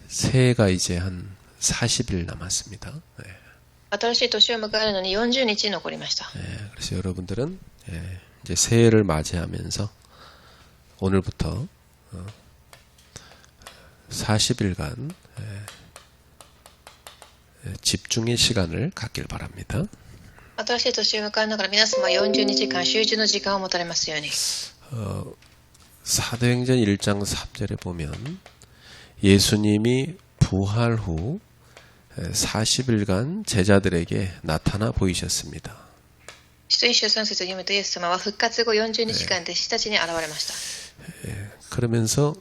새해가 이제 한 40일 남았습니다. 네. 新しい年を迎えるのに40日残りました。 네, 그래서 여러분들은 이제 새해를 맞이하면서 오늘부터 40일간 집중의 시간을 갖길 바랍니다. 新しい年を迎えながら皆様は40日間集中の時間を持たれますように。 사도행전 1장 3절에 보면 예수님이 부활 후 40일간 제자들에게 나타나 보이셨습니다. 使徒一章3節を読むとイエス様は復活後40日間弟子たちに現れました。 그러면서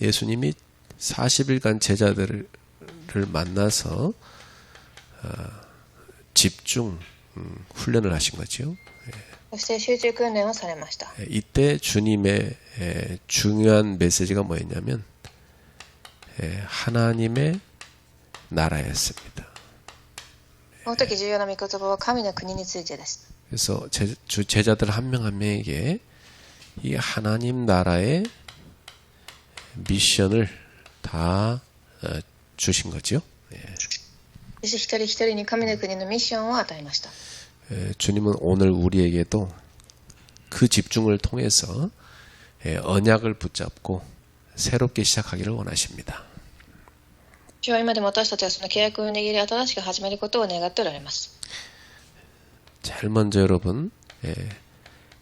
예수님이 40일간 제자들을 만나서 집중 훈련을 하신 거죠. そして集中訓練をされました。 이때 주님의 중요한 메시지가 뭐였냐면 하나님의 나라였습니다. この時重要な御言葉は神の国についてです。 그래서 제자들 한 명 한 명에게 이 하나님 나라의 미션을 다 주신 거죠. 弟子一人一人に神の国のミッションを与えました。 주님은 오늘 우리에게도 그 집중을 통해서 언약을 붙잡고 새롭게 시작하기를 원하십니다. 主は今でも私たちはその契約を握り新しく始めることを願っておられます。 제일 먼저 여러분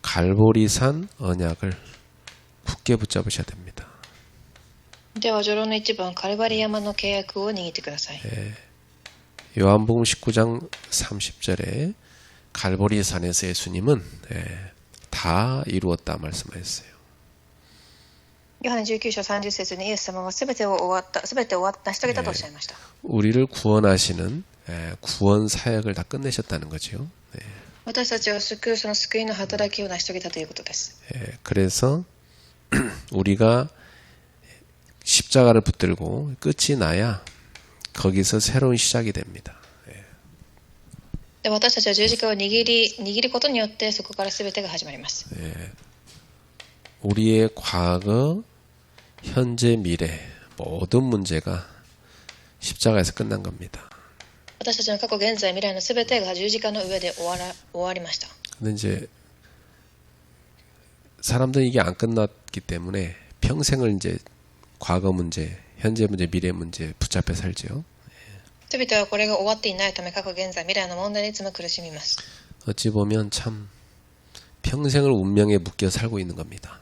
갈보리산 언약을 굳게 붙잡으셔야 됩니다. では序論の一番カルバリ山の契約を握ってください。 요한복음 19장 30절에 갈보리산에서 예수님은 다 이루었다 말씀하셨어요. ヨハネ19章30節にイエス様はすべて終わった成し遂げたとおっしゃいました。 우리를 구원하시는 구원 사역을 다 끝내셨다는 거죠. 私たちを救うその救いの働きを成し遂げたということです。 그래서 우리가 십자가를 붙들고 끝이 나야 거기서 새로운 시작이 됩니다. で私たちは十字架を握ることによってそこから全てが始まります。 우리의 과거, 현재, 미래 모든 문제가 십자가에서 끝난 겁니다. 私たちの過去、現在、未来の全てが十字架の上で終わりました。 근데 이제 사람들은 이게 안 끝났기 때문에 평생을 이제 과거 문제, 현재 문제, 미래 문제 붙잡혀 살죠. 人々はこれが終わっていないため過去、現在、未来の問題にいつも苦しみます。 어찌 보면 참 평생을 운명에 묶여 살고 있는 겁니다.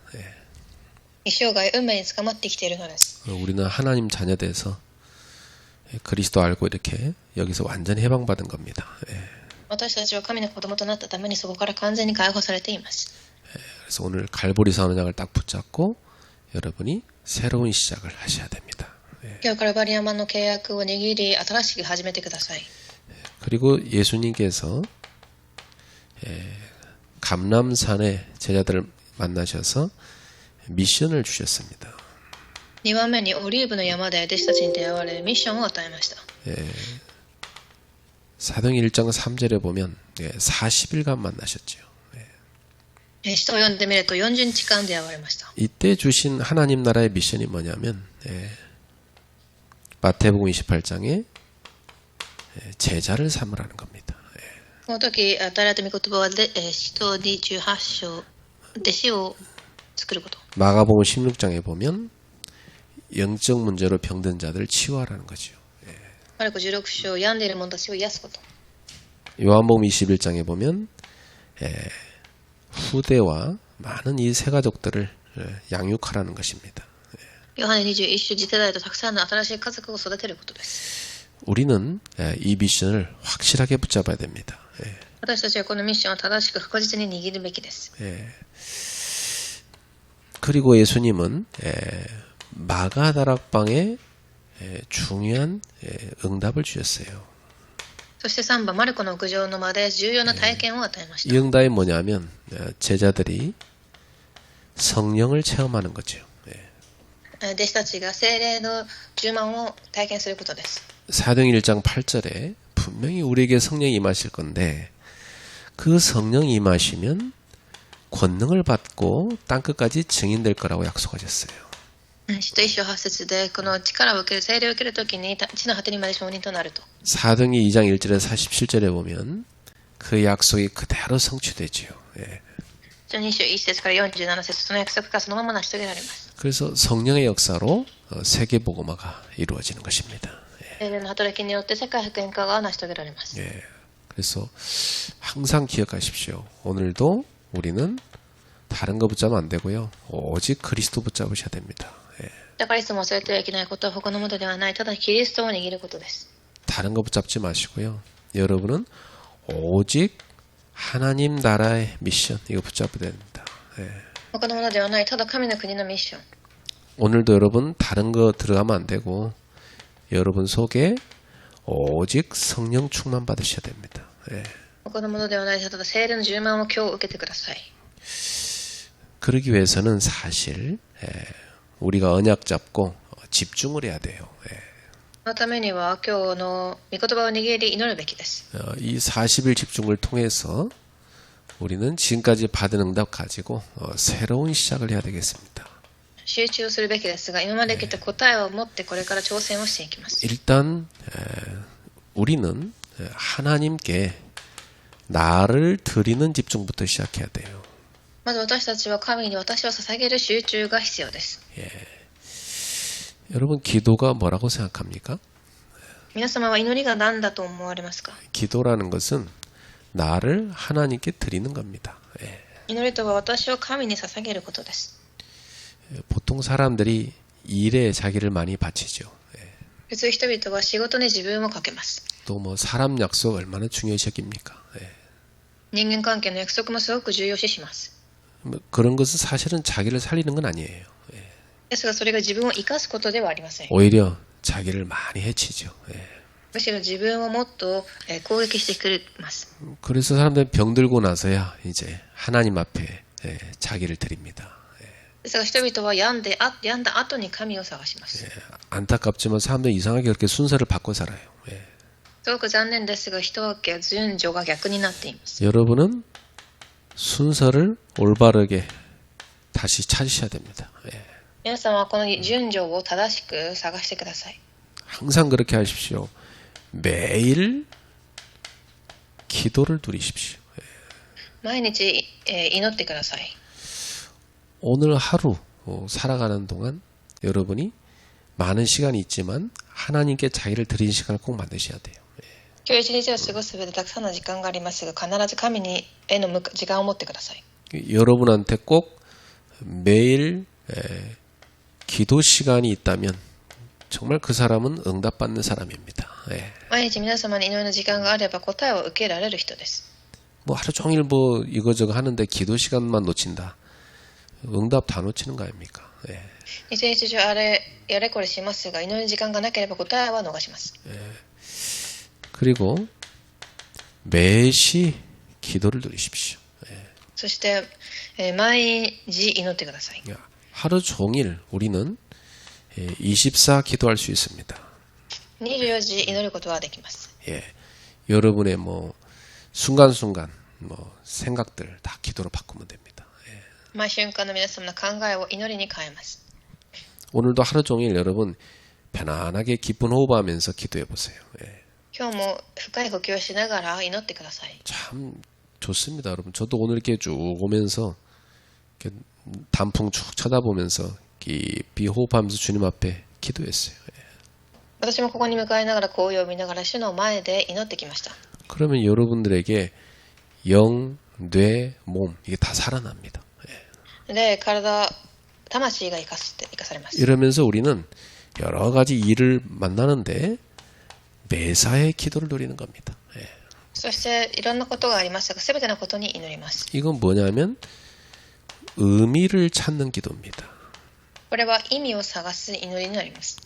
一生涯運命に捕まってきているのです。 우리는 하나님 자녀 돼서 그리스도 알고 이렇게 여기서 완전히 해방받은 겁니다. 私たちは神の子供となったためにそこから完全に解放されています。 그래서 오늘 갈보리산 언약을 딱 붙잡고 여러분이 새로운 시작을 하셔야 됩니다. 今日からバリ山の契約を握り新しく始めてください。 그리고 예수님께서 감람산에 제자들을 만나셔서 미션을 주셨습니다. 2番目にオリーブの山で弟子たちに出会われるミッションを与えました。 사도행 1장 3절에 보면 40일간 만나셨죠. 使徒を読んでみると40日間出会われました。 이때 주신 하나님 나라의 미션이 뭐냐면 마태복음 28장에 제자를 삼으라는 겁니다. この時与えられた御言葉は使徒28章弟子を作ること。 마가복음 16장에 보면 영적 문제로 병든 자들을 치유하라는 거죠. マルコ16章病んでいる者たちを癒すこと。 요한복음 21장에 보면 후대와 많은 이 세 가족들을 양육하라는 것입니다. ヨハネ21章次世代とたくさんの新しい家族を育てることです。 우리는 이 미션을 확실하게 붙잡아야 됩니다. 私たちはこのミッションを正しく確実に握るべきです。 그리고 예수님은 마가다락방에 중요한 응답을 주셨어요. そして3番マルコの屋上の間で重要な体験を与えまし 이 た。 응답이 뭐냐면 제자들이 성령을 체험하는 거죠. 弟子たちが聖霊の充満を体験することです。 사도행 1장 8절에 분명히 우리에게 성령이 임하실 건데 그 성령이 임하시면 권능을 받고 땅끝까지 증인될 거라고 약속하셨어요. 使徒一章8節で、この力を受ける、聖霊を受けるときに、地の果てにまで証人となると。 사도행전 2장 1절에서 47절에 보면 그 약속이 그대로 성취되지요. 예. 2章1節から47節、その約束がそのまま成し遂げられます。 그래서 성령의 역사로 세계복음화가 이루어지는 것입니다. 聖霊の働きによって世界福音化が成し遂げられます。 예. 그래서 항상 기억하십시오. 오늘도 우리는 다른 거 붙잡으면 안 되고요. 오직 그리스도 붙잡으셔야 됩니다. 예. だからいつも忘れてはいけないことは他のものではない、ただキリストを握ることです。 다른 거 붙잡지 마시고요. 여러분은 오직 하나님 나라의 미션 이거 붙잡아야 됩니다. 예. 他のものではない、ただ神の国のミッション。 오늘도 여러분 다른 거 들어가면 안 되고 여러분 속에 오직 성령 충만 받으셔야 됩니다. 예. 他のものではない、ただ聖霊の充満を今日受けてください。 그러기 위해서는 사실 우리가 언약 잡고 집중을 해야 돼요. 예. そのためには今日の御言葉を握り祈るべきです。 이 40일 집중을 통해서 우리는 지금까지 받은 응답 가지고 새로운 시작을 해야 되겠습니다. 集中するべきですが、今まで来た答えを持ってこれから挑戦をしていきます。 일단 우리는 하나님께 나를 드리는 집중부터 시작해야 돼요. まず私たちは神に私を捧げる集中が必要です。 여러분 기도가 뭐라고 생각합니까? 皆様は祈りが何だと思われますか？ 기도라는 것은 나를 하나님께 드리는 겁니다. 祈りとは私を神に捧げることです。 보통 사람들이 일에 자기를 많이 바치죠. 普通人々は仕事に自分をかけます。 또 뭐 사람 약속 얼마나 중요시 여깁니까? 人間関係の約束もすごく重要視します。 뭐 그런 것은 사실은 자기를 살리는 건 아니에요. ですがそれが自分を生かすことではありません。 오히려 자기를 많이 해치죠. むしろ自分をもっと攻撃してくれます。 그래서 사람들은 병들고 나서야 이제 하나님 앞에 자기를 드립니다. ですが人々は病んだ後に神を探します。 안타깝지만 사람들은 이상하게 그렇게 순서를 바꿔 살아요. すごく残念ですが人は順序が逆になっています。 여러분은 순서를 올바르게 다시 찾으셔야 됩니다. 皆さんはこの順序を正しく探してください。 항상 그렇게 하십시오. 매일 기도를 누리십시오. 毎日祈ってください。 오늘 하루 살아가는 동안 여러분이 많은 시간이 있지만 하나님께 자기를 드리는 시간을 꼭 만드셔야 돼요. 今日一日を過ごす上でたくさんの時間がありますが、必ず神への時間を持ってください。 여러분한테 꼭 매일 기도 시간이 있다면 정말 그 사람은 응답받는 사람입니다. 毎日皆様に祈りの時間があれば答えを受けられる人です。 뭐 하루 종일 뭐 이거저거 하는데 기도 시간만 놓친다. 응답 다 놓치는 거 아닙니까? 一日中やれこれしますが、祈りの時間がなければ答えは逃します。 그리고 매시 기도를 누리십시오. そして毎日祈ってください。 하루 종일 우리는 24 기도할 수 있습니다. 24時祈ることはできます。 여러분의 뭐 순간순간 뭐 생각들 다 기도로 바꾸면 됩니다. 毎瞬間の皆様の考えを祈りに変えます。 오늘도 하루 종일 여러분 편안하게 기쁜 호흡하면서 기도해 보세요. 今日も深い呼吸をしながら祈ってください。 참 좋습니다, 여러분. 저도 오늘 이렇게 쭉 오면서 이렇게 단풍 쭉 쳐다보면서 깊이 호흡하면서 주님 앞에 기도했어요. 私もここに向かいながら紅葉を見ながら主の前で祈ってきました。 그러면 여러분들에게 영, 뇌, 몸 이게 다 살아납니다. で、体、魂が生かされます。 이러면서 우리는 여러 가지 일을 만나는데 매사에 기도를 누리는 겁니다. そしていろんなことがありましたが、すべてのことに祈ります。 이건 뭐냐면 의미를 찾는 기도입니다. これは意味を探す祈りになります。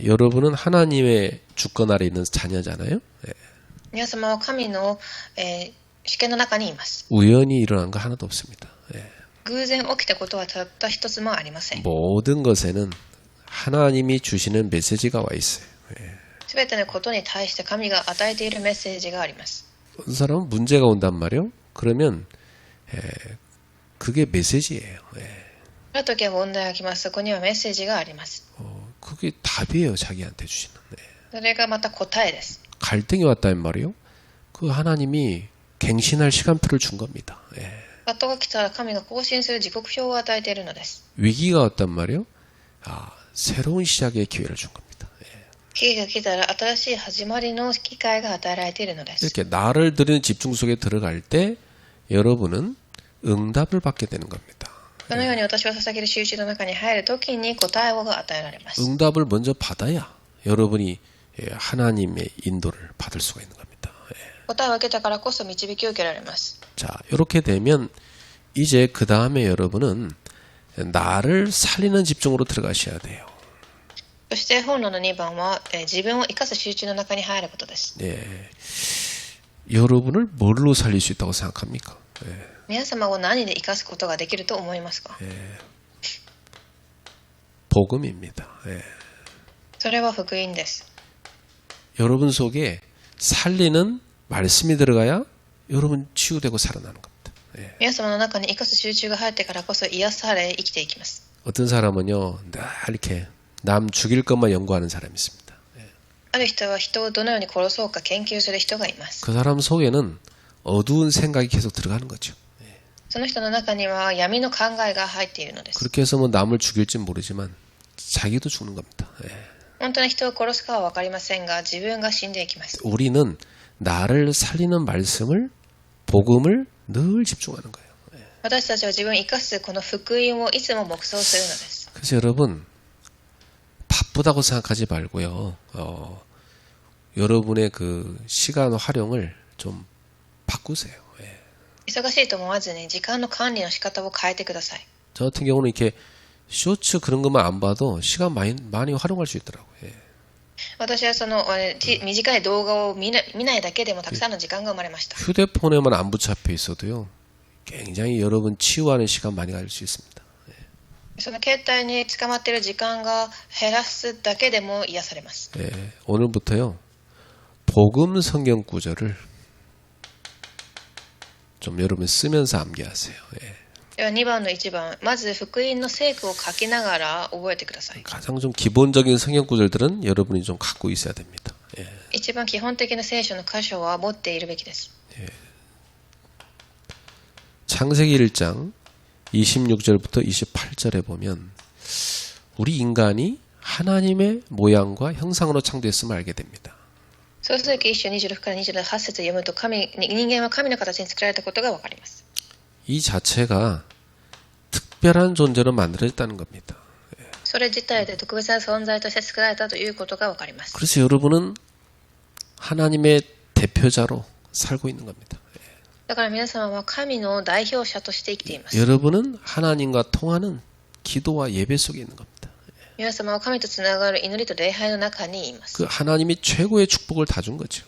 여러분은 하나님의 주권 아래 있는 자녀잖아요. 皆様は神の、主権の中にいます。 우연히 일어난 거 하나도 없습니다. 偶然起きたことはたった一つもありません。 모든 것에는 하나님이 주시는 메시지가 와 있어요. すべてのことに対して神が与えているメッセージがあります。 어떤 사람은 문제가 온단 말이요. 그러면 그게 메시지예요. ある時は問題が来ます。そこにはメッセージがあります。 그게 답이에요. 자기한테 주시는. 네. それがまた答えです。 갈등이 왔다는 말이요. 그 하나님이 갱신할 시간표를 준 겁니다. 예. 葛藤が来たら神が更新する時刻表を与えているのです。 위기가 왔단 말이요. 새로운 시작의 기회를 준 겁니다. 예. 危機が来たら新しい始まりの機会が与えられているのです。 이렇게 나를 드리는 집중 속에 들어갈 때 여러분은 응답을 받게 되는 겁니다. このように私は捧げる集中の中に入るときに答えが与えられます。 응답을 먼저 받아야 여러분이 하나님의 인도를 받을 수가 있는 겁니다. 예. 答えを受けたからこそ導きを受けられます。 자, 이렇게 되면 이제 그 다음에 여러분은 나를 살리는 집중으로 들어가셔야 돼요. そして本論の2番は、自分を生かす集中の中に入ることです。 예. 여러분을 뭘로 살릴 수 있다고 생각합니까? 예. 皆様を何で生かすことができると思いますか？ 복음입니다. 예. それは福音です。 여러분 속에 살리는 말씀이 들어가야 여러분 치유되고 살아나는 겁니다. 예. 皆様の中に生かす集中が入ってからこそ癒され生きていきます。 어떤 사람은요, 늘 이렇게 남 죽일 것만 연구하는 사람이 있습니다. ある人は人をどのように殺そうか研究する人がいます。 그 사람 속에는 어두운 생각이 계속 들어가는 거죠. その人の中には闇の考えが入っているのです。 그렇게 해서 뭐 남을 죽일지 모르지만 자기도 죽는 겁니다. 예. 本当に人を殺すかは分かりませんが自分が死んでいきます。 우리는 나를 살리는 말씀을, 복음을 늘 집중하는 거예요. 私たちは自分を生かすこの福音をいつも黙想するのです。 그래서 여러분 바쁘다고 생각하지 말고요. 여러분의 그 시간 활용을 좀 바꾸세요. 예. 忙しいと思わずに時間の管理の仕方を変えてください。 저 같은 경우는 이렇게 쇼츠 그런 것만 안 봐도 시간 많이 활용할 수 있더라고요. 예. 私はその短い動画を見ないだけでもたくさんの時間が生まれました。 휴대폰에만 안 붙잡혀 있어도요. 굉장히 여러분 치유하는 시간 많이 가질 수 있습니다. その携帯に捕まっている時間が減らすだけでも癒されます。 예. 오늘부터요. 복음 성경 구절을 좀 여러분 쓰면서 암기하세요. 예. では2番の1番、まず福音の聖句を書きながら覚えてください。 가장 좀 기본적인 성경 구절들은 여러분이 좀 갖고 있어야 됩니다. 예. 一番基本的な聖書の箇所は持っているべきです。 창세기 1장 26절부터 28절에 보면 우리 인간이 하나님의 모양과 형상으로 창조했음을 알게 됩니다. 創世記1章26から28節を読むと人間は神の形に作られたことがわかります。 이 자체가 특별한 존재로 만들어졌다는 겁니다. それ自体で特別な存在として作られたということがわかります。 그래서 여러분은 하나님의 대표자로 살고 있는 겁니다. だから皆様は神の代表者として生きています。 여러분은 하나님과 통하는 기도와 예배 속에 있는 겁니다. 皆様は神とつながる祈りと礼拝の中にいます。 그 하나님이 최고의 축복을 다 준 거죠.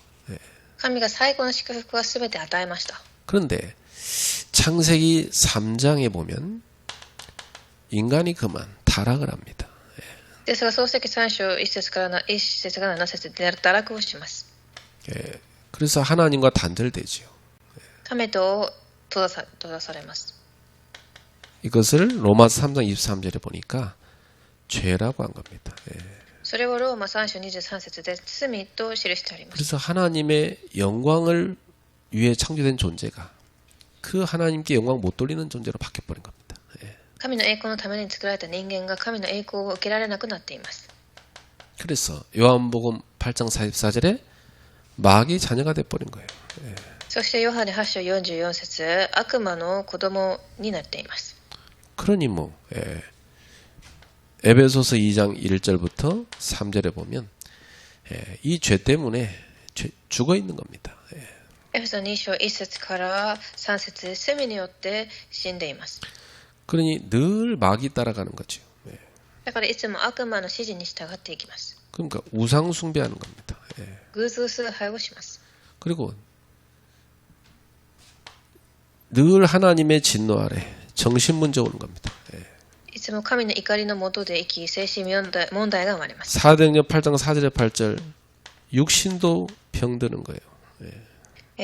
神が最高の祝福は全て与えました。 그런데 창세기 3장에 보면 인간이 그만 타락을 합니다. ですが創世記3章1節から1節から7節で堕落をします。 그래서 하나님과 단절되지요. 神と閉ざされます。 이것을 로마서 3장 23절에 보니까 죄라고 한 겁니다. それをローマ3章23節で罪と記してあります。 그래서 하나님의 영광을 위해 창조된 존재가 그 하나님께 영광 못 돌리는 존재로 바뀌어버린 겁니다. 神の栄光のために作られた人間が神の栄光を受けられなくなっています。 그래서 요한복음 8장 44절에 마귀의 자녀가 돼버린 거예요. そしてヨハネ8章44節悪魔の子供になっています。 그러니 뭐 에베소서 2장 1절부터 3절에 보면 이 죄 때문에 죽어 있는 겁니다. エフェソ2章1節から3節罪によって死んでいます。 그러니 늘 마귀 따라가는 거죠. だからいつも悪魔の指示に従っていきます。 그러니까 우상 숭배하는 겁니다. 偶像崇拝をします。 그리고 늘 하나님의 진노 아래 정신 문제 오는 겁니다. いつも神の怒りの下で生き、精神問題が生まれます。 사도행전 8장 4절에 8절 육신도 병드는 거예요.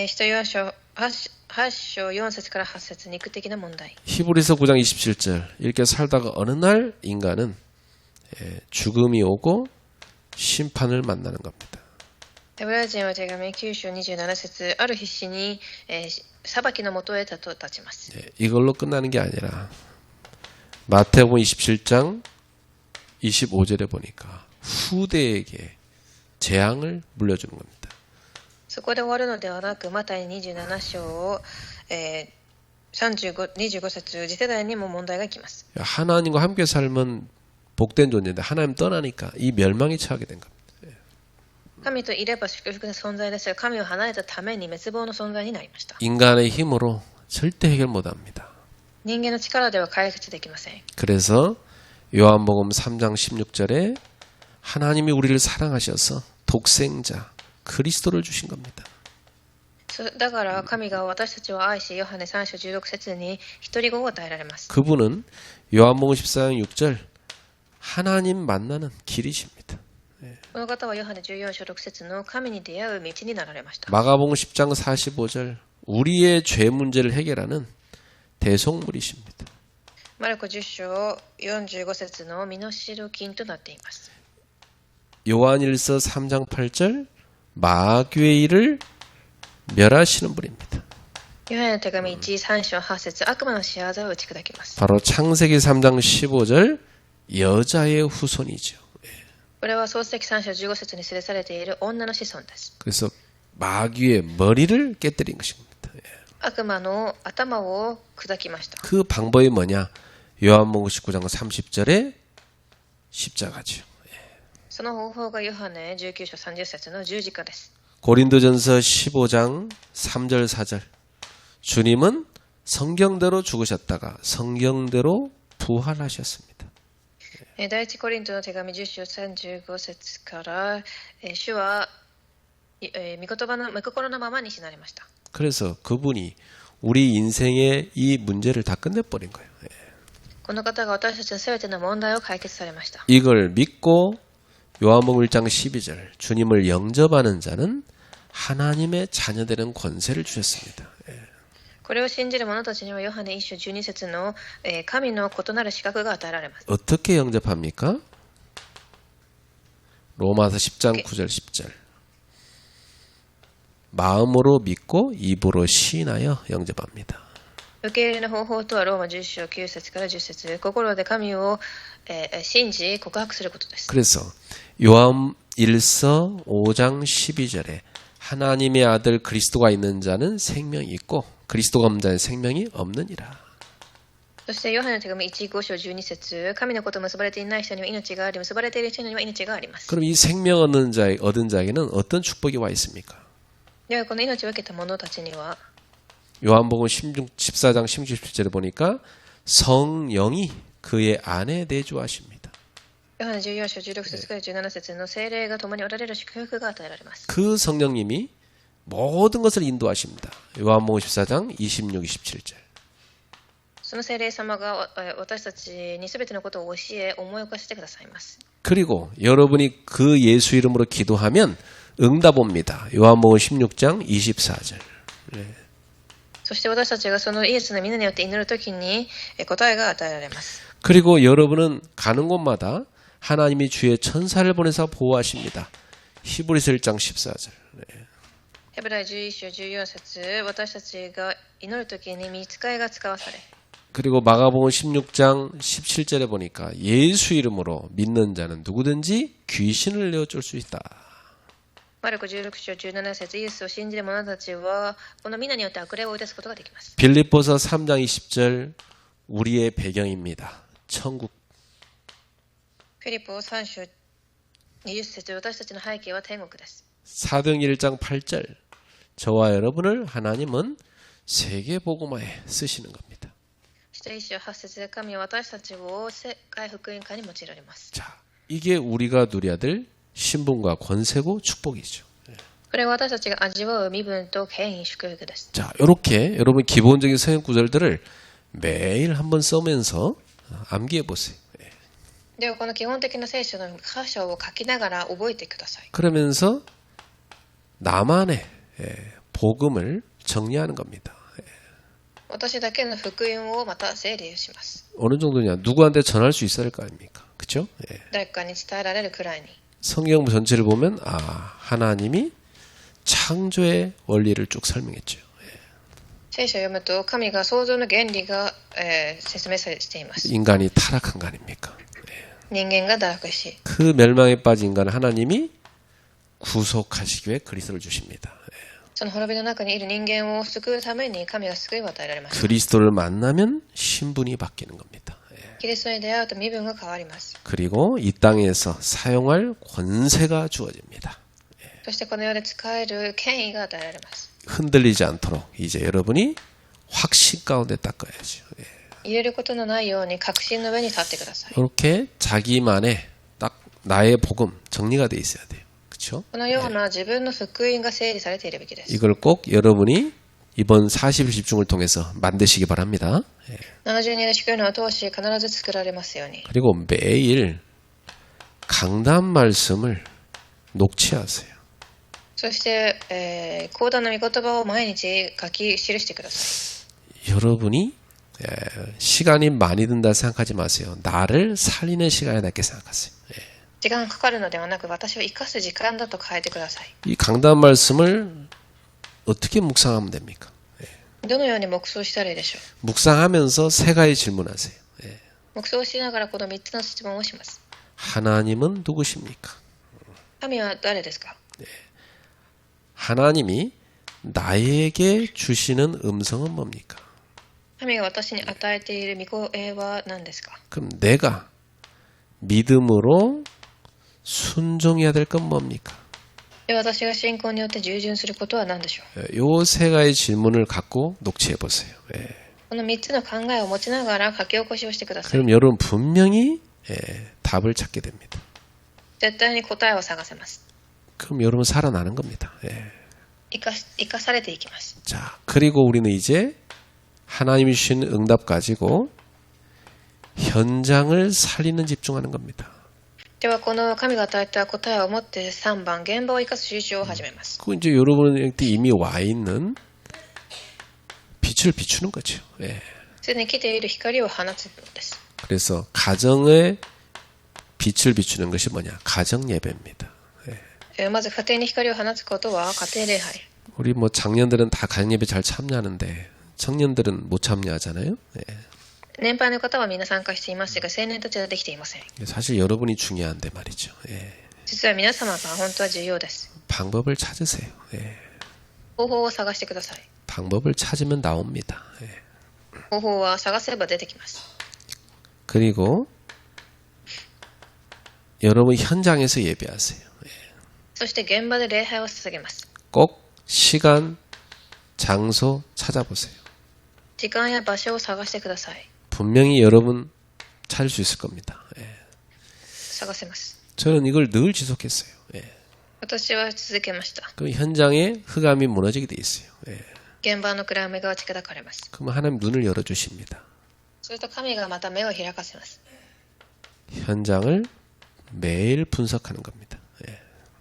使徒ヨハ書8章4節から8節肉的な問題。 히브리서 9장 27절 이렇게 살다가 어느 날 인간은 죽음이 오고 심판을 만나는 겁니다. ヘブライ人は手紙9章27節ある日死に、裁きのもとへ立ちます。 이걸로 끝나는 게 아니라 마태복음 27장 25절에 보니까 후대에게 재앙을 물려주는 겁니다. そこで終わるのではなく、マタイ27章を、25節次世代にも問題が来ます。 하나님과 함께 살면 복된 존재인데 하나님 떠나니까 이 멸망에 처하게 된 겁니다. 神といれば祝福の存在ですが、神を離れたために滅亡の存在になりました。 인간의 힘으로 절대 해결 못합니다. 人間の力では解決できません。 그래서 요한복음 3장 16절에 하나님이 우리를 사랑하셔서 독생자 그리스도를 주신 겁니다. だから神が私たちを愛し、ヨハネ3章16節に一人子を与えられます。 그분은 요한복음 14장 6절 하나님 만나는 길이십니다. この方はヨハネ14章6節の神に出会う道になられました。 마가복음 10장 45절 우리의 죄 문제를 해결하는 대속물이십니다. マルコ10章45節の身代金となっています。 요한일서 3장 8절 마귀의 멸하시는 분입니다. ヨハネの手紙1、3章8節悪魔の仕業を打ち砕きます。 바로 창세기 3장 15절 여자의 후손이죠. これは創世記3章15節に記されている女の子孫です。 그래서 마귀의 머리를 깨뜨린 것입니다. 悪魔の頭を砕きました。 그 방법이 뭐냐? 요한복음 19장 30절에 십자가죠. その方法がヨハネ19章30節の十字架です。 고린도전서 15장 3절 4절 주님은 성경대로 죽으셨다가 성경대로 부활하셨습니다. 第一コリントの手紙10章35節から、主は、御言葉の御心のままに死なれました。 그래서 그분이 우리 인생의 이 문제를 다 끝내버린 거예요. この方が私たちの全ての問題を解決されました。 이걸 믿고 요한복음 1장 12절 주님을 영접하는 자는 하나님의 자녀되는 권세를 주셨습니다. これを信じる者たちにはヨハネ1章12節の、神の異なる資格が与えられます。 어떻게 영접합니까? 로마서 10장 9절 10절 마음으로 믿고 입으로 시인하여 영접합니다. 受け入れの方法とはローマ10章9節から10節心で神を、信じ告白することです。 그래서 요한일서 5장 12절에 하나님의 아들 그리스도가 있는 자는 생명이 있고 그리스도가 없는 자는 생명이 없느니라. そしてヨハネの手紙1、5章12節神のこと結ばれていない人には命があり、結ばれている人には命があります。 그럼 이 생명 얻은 자에게는 어떤 축복이 와 있습니까? ではこの命を受けた者たちには 요한복음 14장 17절에 보니까 성령이 그의 안에 내주하십니다. ヨハネ14章16節から17節の聖霊が共におられる祝福が与えられます。 그 성령님이 모든 것을 인도하십니다. 요한복음 14장 26, 27절. その聖霊様が私たちにすべてのことを教え、思い起こしてくださいます。 그리고 여러분이 그 예수 이름으로 기도하면 응답 옵니다. 요한복음 16장 24절. そして私たちがそのイエスの皆によって祈るときに答えが与えられます。 그리고 여러분은 가는 곳마다 하나님이 주의 천사를 보내서 보호하십니다. 히브리서 1장 14절. ヘブライ11章14節私たちが祈るときに御使いが使わされ 그리고 마가복음 16장 17절에 보니까 예수 이름으로 믿는 자는 누구든지 귀신을 내어줄 수 있다. マルコ16章17節イエスを信じる者たちはこの皆によって悪霊を追い出すことができます。 빌립보서 3장 20절 우리의 배경입니다. 천국. フィリポ3章20節私たちの背景は天国です。 사도행 1장 8절 저와 여러분을 하나님은 세계복음화에 쓰시는 겁니다. そして1章8節神は私たちを世界福音化に用いられます。 자, 이게 우리가 누려야 될 신분과 권세고 축복이죠. これは私たちが味わう身分と権威祝福です。 자, 이렇게 여러분 기본적인 성경 구절들을 매일 한번 써면서 암기해 보세요. ではこの基本的な聖書の箇所を書きながら覚えてください。 그러면서 나만의 복음을 정리하는 겁니다. 私だけの福音をまた整理します。 어느 정도냐? 누구한테 전할 수 있어야 할 거 아닙니까? 그렇죠? 誰かに伝えられるくらいに。 성경 전체를 보면 하나님이 창조의 원리를 쭉 설명했죠. 聖書を読むと神が創造の原理が、説明されています。 인간이 타락한 거 아닙니까? 人間が堕落し、 그 멸망에 빠진 인간을 하나님이 구속하시기 위해 그리스도를 주십니다. その滅びの中にいる人間を救うために神が救いを与えられます。 그리스도를 만나면 신분이 바뀌는 겁니다. キリストに出会うと身分が変わります。 그리고 이 땅에서 사용할 권세가 주어집니다. そしてこの世で使える権威が与えられます。 흔들리지 않도록 이제 여러분이 확신 가운데 닦아야죠. 入れることのないように確信の上に立ってください。 이렇게 자기만의 딱 나의 복음 정리가 돼 있어야 돼요. 그렇죠? このような自分の福音が整理されているべきです。 이걸 꼭 여러분이 이번 40일 집중을 통해서 만드시기 바랍니다. 72日祝言を通し必ず作られますように。 그리고 매일 강단 말씀을 녹취하세요. そして、講談の御言葉を毎日書き記してくださ 여러분이 시간이 많이 든다 생각하지 마세요. 나를 살리는 시간이다 이렇게 생각하세요. い。時間がかかるのではなく、私を生かす時間だと変えてください。 이 강단 말씀을 어떻게 묵상하면 됩니까? どのように黙想したらいいでしょう。 묵상하면서 세 가지 질문하세요. 黙想しながらこの3つの質問をします。 하나님은 누구십니까? 神は誰ですか？ 하나님이 나에게 주시는 음성은 뭡니까? 神が私に与えている御声は何ですか？ 그럼 내가 믿음으로 순종해야 될 건 뭡니까? で、私が信仰によって従順することは何でしょう？ 요 세 가지 질문을 갖고 녹취해 보세요. この3つの考えを持ちながら書き起こしをしてください。 그럼 여러분 분명히 답을 찾게 됩니다. 絶対に答えを探せます。 그럼 여러분 살아나는 겁니다. 生かされていきます。 자, 그리고 우리는 이제 하나님이 주신 응답 가지고 현장을 살리는 집중하는 겁니다. ではこの神が与えた答えを持って3番、現場を生かす集中を始めます。 그 이제 여러분한테 이미 와 있는 빛을 비추는 거죠. すでに来ている光を放つのです。 그래서 가정의 빛을 비추는 것이 뭐냐? 가정 예배입니다. まず家庭に光を放つことは家庭礼拝。 우리 뭐 장년들은 다 가정 예배 잘 참여하는데 청년들은 못 참여하잖아요. 年配の方はみんな参加していますが、青年たちはできていません。 사실 여러분이 중요한데 말이죠. 実は皆様が本当は重要です。 방법을 찾으세요. 方法を探してください。 방법을 찾으면 나옵니다. 方法は探せば出てきます。 그리고 여러분 현장에서 예배하세요. そして現場で礼拝を捧げます。 꼭 시간, 장소 찾아보세요. 時間や場所を探してください。 분명히 여러분 찾을 수 있을 겁니다. 探せます。 저는 이걸 늘 지속했어요. 私は続けました。 그럼 현장에 흑암이 무너지게 돼 있어요. 現場の暗闇が打ち砕かれます。 그러면 하나님 눈을 열어주십니다. すると神がまた目を開かせます。 현장을 매일 분석하는 겁니다.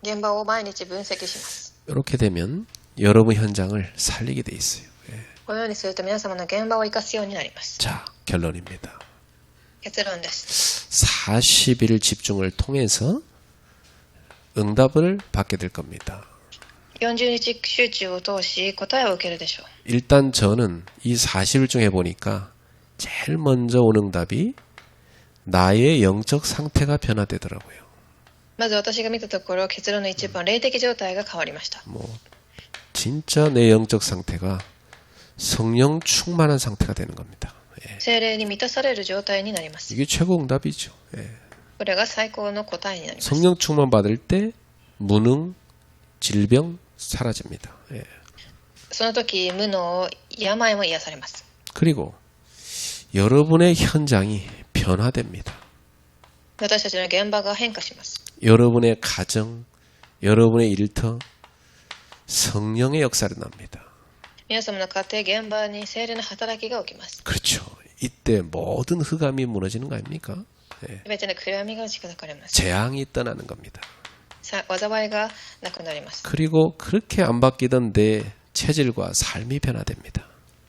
現場を毎日分析します。 이렇게 되면 여러분 현장을 살리게 돼 있어요. このようにすると皆様の現場を生かすようになります。 자, 결론입니다. 結論です。 40일 집중을 통해서 응답을 받게 될 겁니다. 40日集中を通し答えを受けるでしょう。 일단 저는 이 40일 중에 보니까 제일 먼저 온 응답이 나의 영적 상태가 변화되더라고요. まず私が見たところ、結論の一番、霊的状態が変わりました。 뭐 진짜 내 영적 상태가 성령 충만한 상태가 되는 겁니다. 聖霊に満たされる状態になります。 이게 최고 응답이죠. これが最高の答えになります。 성령 충만 받을 때 무능, 질병 사라집니다. その時、無能、病も癒されます。 그리고 여러분의 현장이 변화됩니다. 私たちの現場が変化します。 여러분의 가정, 여러분의 일터 성령의 역사를 납니다. 皆様の家庭、現場に聖霊の働きが起きます。 그렇죠. 이때 모든 흑암이 무너지는 거 아닙니까? すべての暗闇が打ち砕かれます。 재앙이 떠나는 겁니다. 災いがなくなります。 그리고 그렇게 안 바뀌던 내 체질과 삶이 변화됩니다.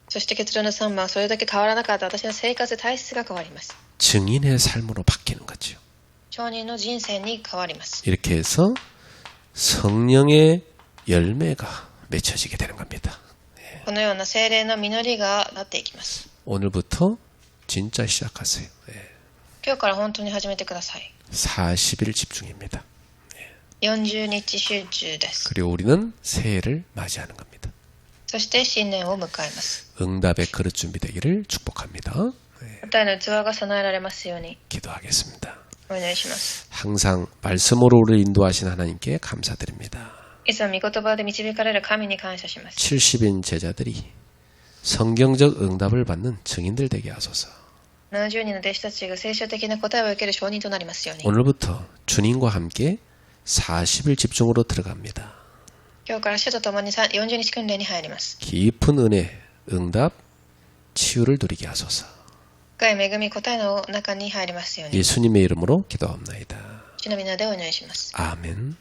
そして結論の3番はそれだけ変わらなかった私の生活体質が変わります。 증인의 삶으로 바뀌는 거죠. 証人の人生に変わります。 이렇게 해서 성령의 열매가 맺혀지게 되는 겁니다. このような聖霊の実りがなっていきます。 오늘부터 진짜 시작하세요. 今日から本当に始めてください。 40일 집중입니다. 40日集中です。 그리고 우리는 새해를 맞이하는 겁니다. そして新年を迎えます。 응답의 그릇 준비되기를 축복합니다. 答えの器が備えられますように 기도하겠습니다. お願いします。 항상 말씀으로 우리를 인도하신 하나님께 감사드립니다. いつも御言葉で導かれる神に感謝します。 70인 제자들이 성경적 응답을 받는 증인들 되게 하소서. 70人の弟子たちが聖書的な答えを受ける証人となりますように。 오늘부터 주님과 함께 40일 집중으로 들어갑니다. 今日から主と共に40日訓練に入ります。 깊은 은혜, 응답, 치유를 누리게 하소서. 深い恵み答えの中に入りますように。 예수님의 이름으로 기도합나이다. 主の皆でお願いします。 아멘.